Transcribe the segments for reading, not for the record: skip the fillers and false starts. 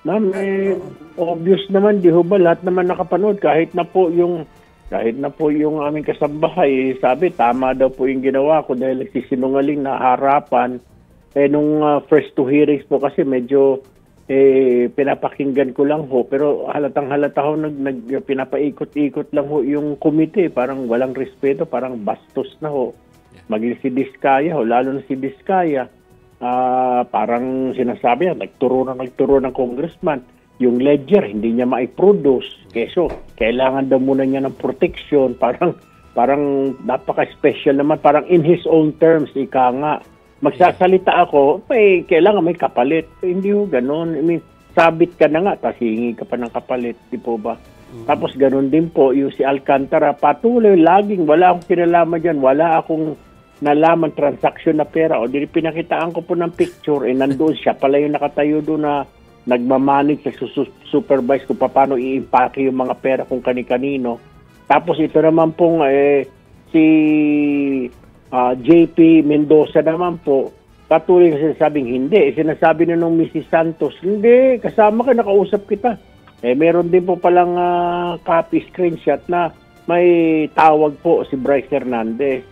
Ma'am, obvious naman, di ho ba, lahat naman nakapanood, kahit na po yung aming kasambahay, sabi, tama daw po yung ginawa ko dahil nagsisinungaling na harapan. Nung first two hearings po kasi medyo pinapakinggan ko lang ho, pero halatang halata ho, pinapaikot-ikot lang ho yung komite, parang walang respeto, parang bastos na ho. Maging si Diskaya ho, lalo na si Diskaya. Parang sinasabi yan, nagturo ng congressman. Yung ledger, hindi niya ma-produce. Keso, kailangan daw muna niya ng protection. Parang napaka-special naman. Parang in his own terms, ika nga. Magsasalita ako, kailangan may kapalit. Hindi ho, ganun. I mean, sabit ka na nga, tapos hihingi ka pa ng kapalit. Di po ba? Tapos ganun din po, yung si Alcantara, patuloy, laging, wala akong kinalaman dyan. Wala akong nalaman transaction na pera o di pinakitaan ko po ng picture nandoon siya pala yung nakatayo doon na nagmamanage sa supervise kung paano i-impake yung mga pera kung kani-kanino. Tapos ito naman pong si JP Mendoza naman po patuloy na sinasabing hindi. Sinasabi na nung Mrs. Santos, hindi, kasama ka, nakausap kita. Meron din po palang copy screenshot na may tawag po si Bryce Hernandez.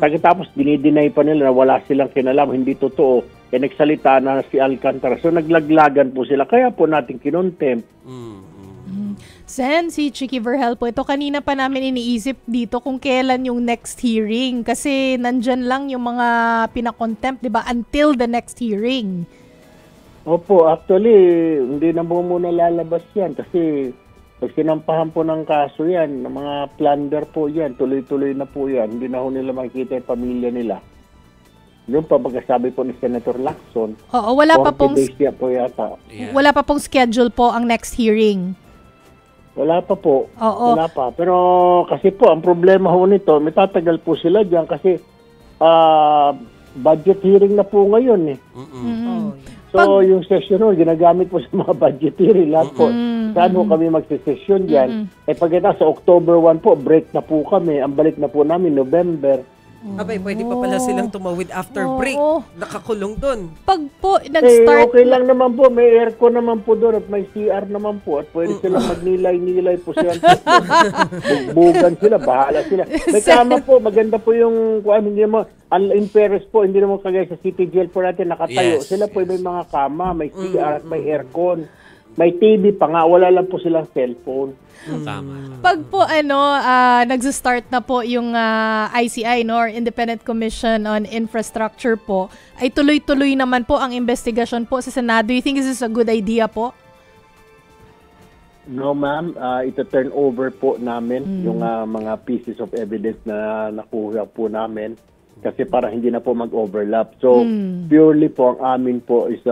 Tapos dinideny pa nila na wala silang kinalam, hindi totoo. Nagsalita na si Alcantara. So naglaglagan po sila. Kaya po natin kinontempt. Sen, si Chicky Verhel po, ito kanina pa namin iniisip dito kung kailan yung next hearing. Kasi nandyan lang yung mga pinakontempt, di ba? Until the next hearing. Opo, actually, hindi na po muna lalabas yan. Kasi pag sinampahan po ng kaso yan, ng mga plunder po yan, tuloy-tuloy na po yan. Hindi na ho nila makikita yung pamilya nila. Yung pa pagkasabi po ni Senator Lacson. Oo, wala pa pong po yata. Wala pa pong schedule po ang next hearing. Wala pa po. Oo. Wala pa. Pero kasi po, ang problema ho nito, may tatagal po sila dyan kasi budget hearing na po ngayon eh. So, yung session ho, ginagamit po sa mga budget hearing lahat po. Saan ho kami magsisesyon dyan? Pagkita sa October 1 po, break na po kami. Ang balik na po namin, November. Abay, pwede pa pala silang tumawid after break. Nakakulong doon. Pag po nag-start... okay lang naman po. May aircon naman po doon at may CR naman po. At pwede silang magnilay-nilay po siya. Bugbugan sila. Bahala sila. May kama po. Maganda po yung... hindi naman, in Paris po, hindi naman kagaya sa City Jail po natin nakatayo. Sila po may mga kama, may CR, may aircon. May TV pa nga. Wala lang po silang cellphone. Tama. Pag po nagsa-start na po yung ICI or Independent Commission on Infrastructure po, ay tuloy-tuloy naman po ang investigasyon po sa Senado. Do you think this is a good idea po? No, ma'am. Ito turn over po namin yung mga pieces of evidence na nakuha po namin kasi para hindi na po mag-overlap. So, purely po ang amin po is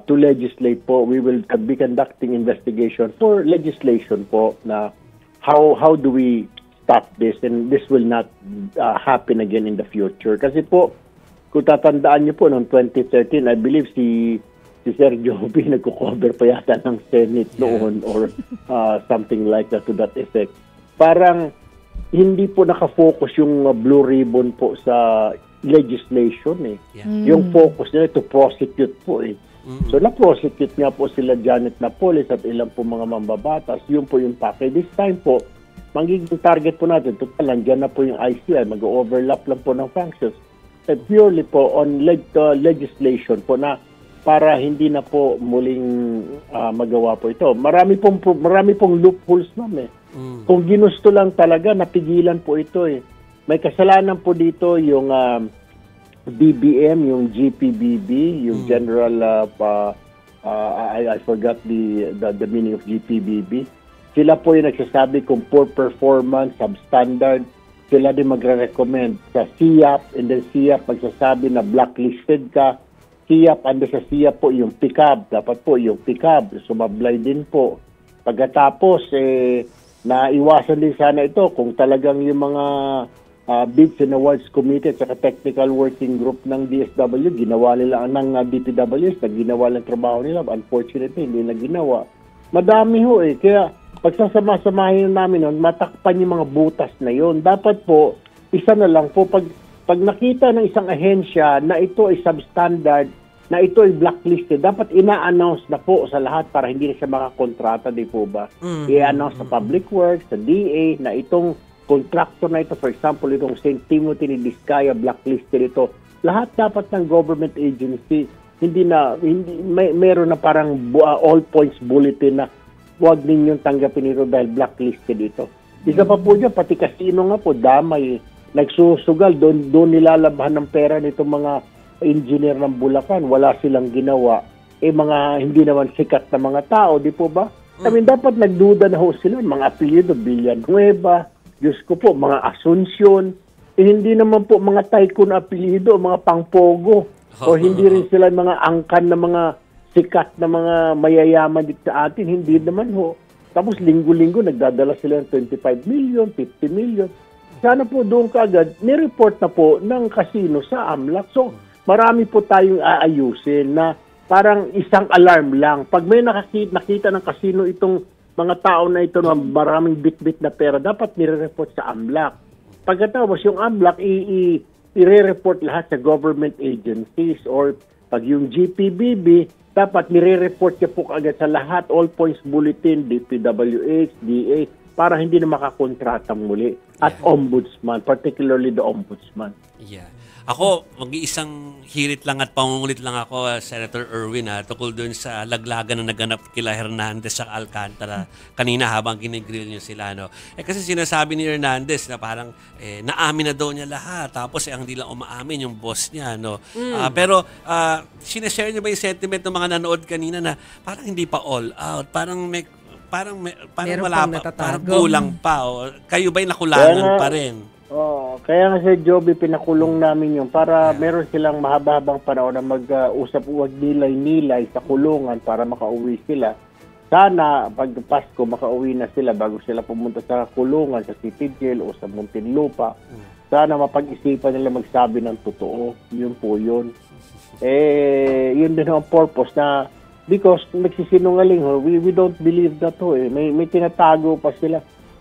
to legislate po. We will be conducting investigation for legislation po na how do we stop this and this will not happen again in the future. Kasi po, kung tatandaan niyo po noong 2013, I believe si Sergio B nagko-cover pa yata ng Senate noon or something like that to that effect. Parang hindi po nakafocus yung blue ribbon po sa legislation eh. Yung focus nila to prosecute po eh. So na-prosecute nga po sila Janet Napoles at ilang po mga mambabatas. Yun po yung package. This time po, magiging target po natin. Total, nandiyan na po yung ICI. Mag-overlap lang po ng functions. Purely po on legislation po na para hindi na po muling magawa po ito. Marami pong loopholes naman eh. Kung ginusto lang talaga, napigilan po ito eh. May kasalanan po dito yung BBM, yung GPBB, yung General, I forgot the meaning of GPBB. Sila po yung nagsasabi kung poor performance, substandard, sila din magre-recommend sa SIAP, and then SIAP magsasabi na blacklisted ka. SIAP, ando sa SIAP po yung PICAB, dapat po yung PICAB, sumablay din po. Pagkatapos, naiwasan din sana ito kung talagang yung mga Bids and Awards Committee at saka Technical Working Group ng DSW, ginawa nila ng DPWs, ginawa lang trabaho nila. Unfortunately, hindi na ginawa. Madami ho eh. Kaya pagsasama-samahin namin nun, matakpan yung mga butas na yon. Dapat po, isa na lang po, pag nakita ng isang ahensya na ito ay substandard, na ito ay blacklisted, dapat ina-announce na po sa lahat para hindi na siya makakontrata, di po ba? I-announce sa Public Works, sa DA, na itong contractor na ito, for example, itong St. Timothy ni Diskaya, blacklisted ito. Lahat dapat ng government agency, meron na parang all points bulletin na huwag ninyong tanggapin ito dahil blacklisted ito. Isa pa po dyan, pati casino nga po, damay, nagsusugal, doon nilalabhan ng pera nitong mga engineer ng Bulacan, wala silang ginawa. Mga hindi naman sikat na mga tao, di po ba? I mean, dapat nagduda na ho sila, mga apelyido, Villanueva, Diyos ko po, mga Asuncion, hindi naman po mga tycoon apelyido, mga pangpogo, o hindi rin sila mga angkan na mga sikat na mga mayayaman dito sa atin, hindi naman ho. Tapos linggo-linggo, nagdadala sila ng 25 million, 50 million. Sana po doon kaagad, nireport na po ng casino sa AMLAC. So, marami po tayong aayusin na parang isang alarm lang. Pag may nakita ng casino itong mga tao na ito na maraming bit-bit na pera, dapat nire-report sa AMLAC. Pagkatapos yung AMLAC, i-report lahat sa government agencies or pag yung GPBB, dapat nire-report niya po agad sa lahat, all points bulletin, DPWH, DA, para hindi na makakontratang muli. At ombudsman, particularly the ombudsman. Yeah. Ako, mag-iisang hirit lang at pangungulit lang ako, Senator Erwin, tungkol dun sa laglagan na naganap kila Hernandez sa Alcantara kanina habang ginigrill niyo sila. No? Kasi sinasabi ni Hernandez na parang naamin na daw niya lahat. Tapos ang hindi lang umaamin yung boss niya. No? Pero sinashare niyo ba yung sentiment ng mga nanood kanina na parang hindi pa all out? Parang wala pa, parang kulang pa. O, kayo ba'y nakulangan pa rin? Kaya nga si Joby, pinakulong namin yun para meron silang mahaba-habang panahon na mag-usap, huwag nilay-nilay sa kulungan para makauwi sila. Sana pag Pasko makauwi na sila bago sila pumunta sa kulungan, sa City Jail o sa Muntinlupa. Sana mapag-isipan nila magsabi ng totoo. Yun po yun. Yun din ang purpose na because nagsisinungaling we don't believe that may tinatago pa sila.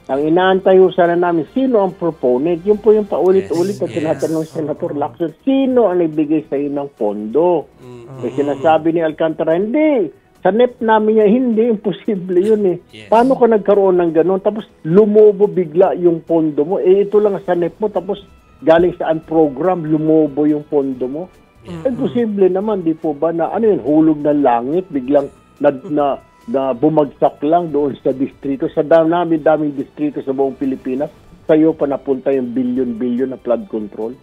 Ang inaantay sana namin, sino ang proponent? Yun po yung paulit-ulit na tinatanong Senator Lacson, sino ang nagbigay sa iyo ng pondo? Kasi sinasabi ni Alcantara, hindi. Sa NEP namin yan, hindi. Imposible yun Paano ka nagkaroon ng gano'n? Tapos lumobo bigla yung pondo mo. Ito lang sa NEP mo. Tapos galing saan program, lumobo yung pondo mo. Imposible naman, di po ba na hulog ng langit, biglang na bumagsak lang doon sa distrito. Sa daming distrito sa buong Pilipinas, sa'yo pa napunta yung billion na flood control.